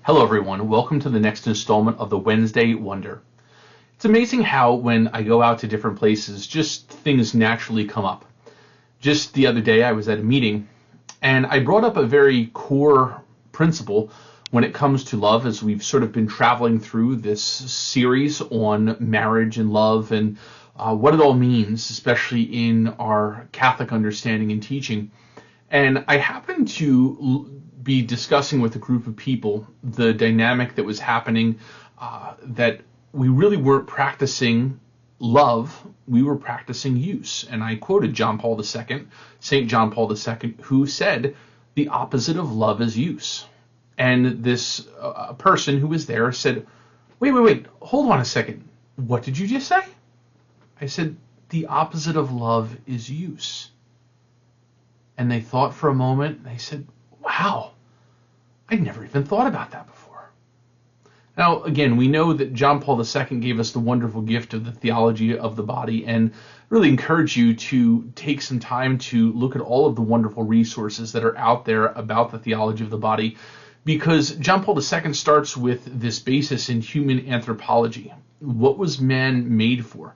Hello everyone, welcome to the next installment of the Wednesday Wonder. It's amazing how when I go out to different places, just things naturally come up. Just the other day I was at a meeting and I brought up a very core principle when it comes to love, as we've sort of been traveling through this series on marriage and love and what it all means, especially in our Catholic understanding and teaching. And I happened to be discussing with a group of people the dynamic that was happening, that we really weren't practicing love, we were practicing use. And I quoted John Paul II, St. John Paul II, who said, the opposite of love is use. And this person who was there said, wait, hold on a second. What did you just say? I said, the opposite of love is use. And they thought for a moment, and they said, wow, I'd never even thought about that before. Now, again, we know that John Paul II gave us the wonderful gift of the theology of the body, and really encourage you to take some time to look at all of the wonderful resources that are out there about the theology of the body, because John Paul II starts with this basis in human anthropology. What was man made for?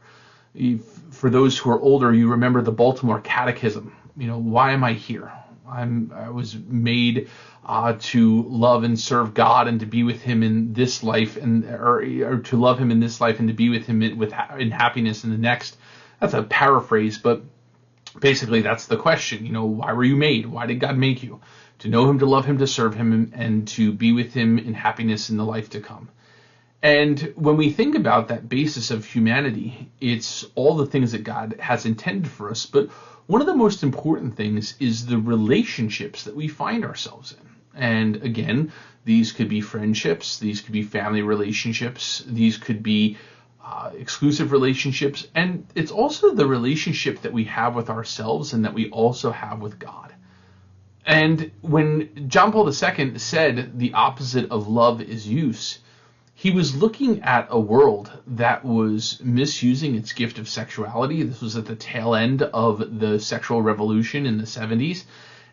For those who are older, you remember the Baltimore Catechism. Why am I here? I was made to love and serve God and to be with Him in this life, or to love Him in this life and to be with Him in happiness in the next. That's a paraphrase, but basically that's the question. Why were you made? Why did God make you? To know Him, to love Him, to serve Him, and to be with Him in happiness in the life to come. And when we think about that basis of humanity, it's all the things that God has intended for us, but one of the most important things is the relationships that we find ourselves in. And again, these could be friendships, these could be family relationships, these could be exclusive relationships, and it's also the relationship that we have with ourselves and that we also have with God. And when John Paul II said the opposite of love is use, he was looking at a world that was misusing its gift of sexuality. This was at the tail end of the sexual revolution in the 70s.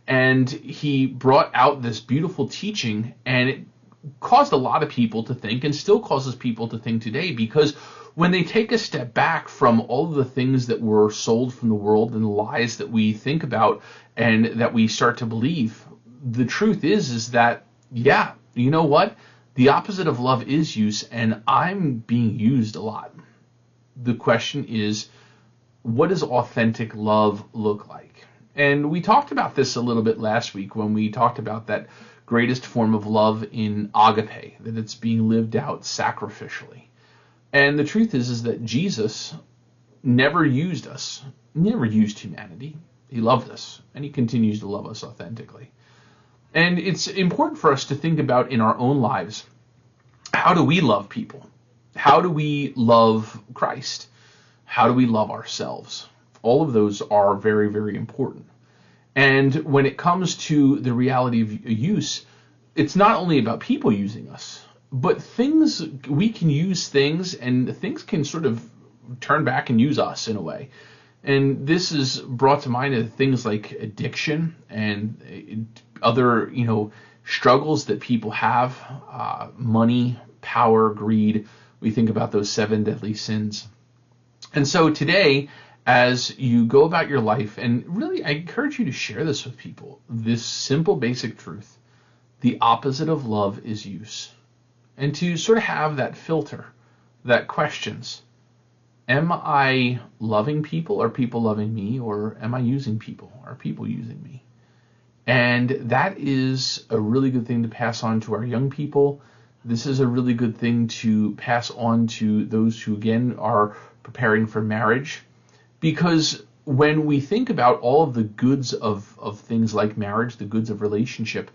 And he brought out this beautiful teaching, and it caused a lot of people to think, and still causes people to think today, because when they take a step back from all of the things that were sold from the world and the lies that we think about and that we start to believe, the truth is that, yeah, you know what? The opposite of love is use, and I'm being used a lot. The question is, what does authentic love look like? And we talked about this a little bit last week when we talked about that greatest form of love in agape, that it's being lived out sacrificially. And the truth is that Jesus never used us, never used humanity. He loved us, and He continues to love us authentically. And it's important for us to think about in our own lives, how do we love people? How do we love Christ? How do we love ourselves? All of those are very, very important. And when it comes to the reality of use, it's not only about people using us, but we can use things, and things can sort of turn back and use us in a way. And this is brought to mind things like addiction and other, struggles that people have, money, power, greed. We think about those 7 deadly sins. And so today, as you go about your life, and really I encourage you to share this with people, this simple basic truth, the opposite of love is use. And to sort of have that filter, that questions, am I loving people? Are people loving me? Or am I using people? Are people using me? And that is a really good thing to pass on to our young people. This is a really good thing to pass on to those who, again, are preparing for marriage. Because when we think about all of the goods of things like marriage, the goods of relationship,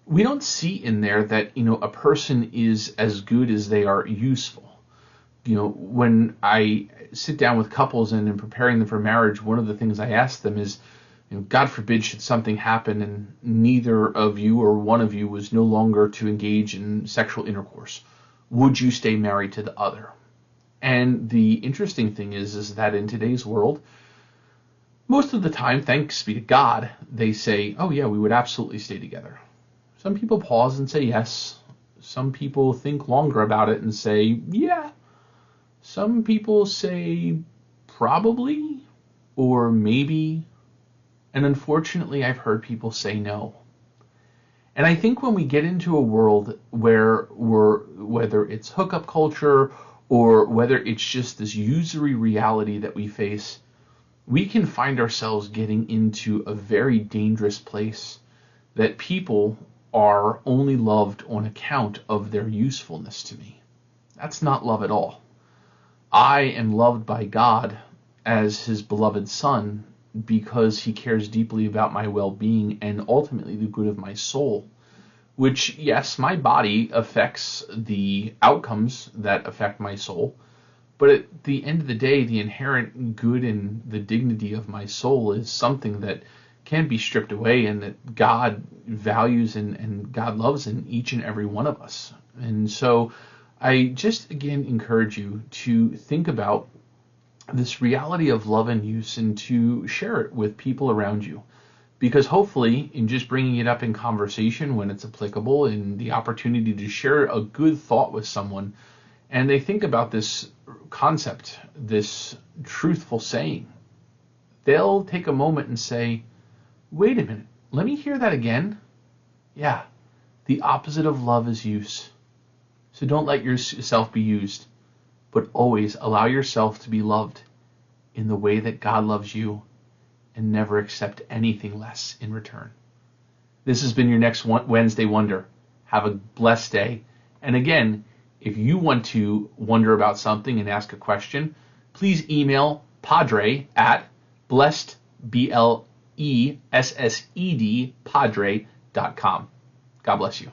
we don't see in there that, a person is as good as they are useful. When I sit down with couples and in preparing them for marriage, one of the things I ask them is, God forbid should something happen and neither of you or one of you was no longer to engage in sexual intercourse. Would you stay married to the other? And the interesting thing is that in today's world, most of the time, thanks be to God, they say, oh yeah, we would absolutely stay together. Some people pause and say yes. Some people think longer about it and say, yeah. Some people say probably or maybe. And unfortunately, I've heard people say no. And I think when we get into a world where whether it's hookup culture or whether it's just this usury reality that we face, we can find ourselves getting into a very dangerous place that people are only loved on account of their usefulness to me. That's not love at all. I am loved by God as his beloved son because he cares deeply about my well-being and ultimately the good of my soul, which, yes, my body affects the outcomes that affect my soul, but at the end of the day, the inherent good and the dignity of my soul is something that can be stripped away and that God values and God loves in each and every one of us. And so I just, again, encourage you to think about this reality of love and use and to share it with people around you. Because hopefully, in just bringing it up in conversation when it's applicable and the opportunity to share a good thought with someone, and they think about this concept, this truthful saying, they'll take a moment and say, wait a minute, let me hear that again. Yeah, the opposite of love is use. So don't let yourself be used, but always allow yourself to be loved in the way that God loves you and never accept anything less in return. This has been your next Wednesday Wonder. Have a blessed day. And again, if you want to wonder about something and ask a question, please email Padre at blessed, BLESSED, Padre.com. God bless you.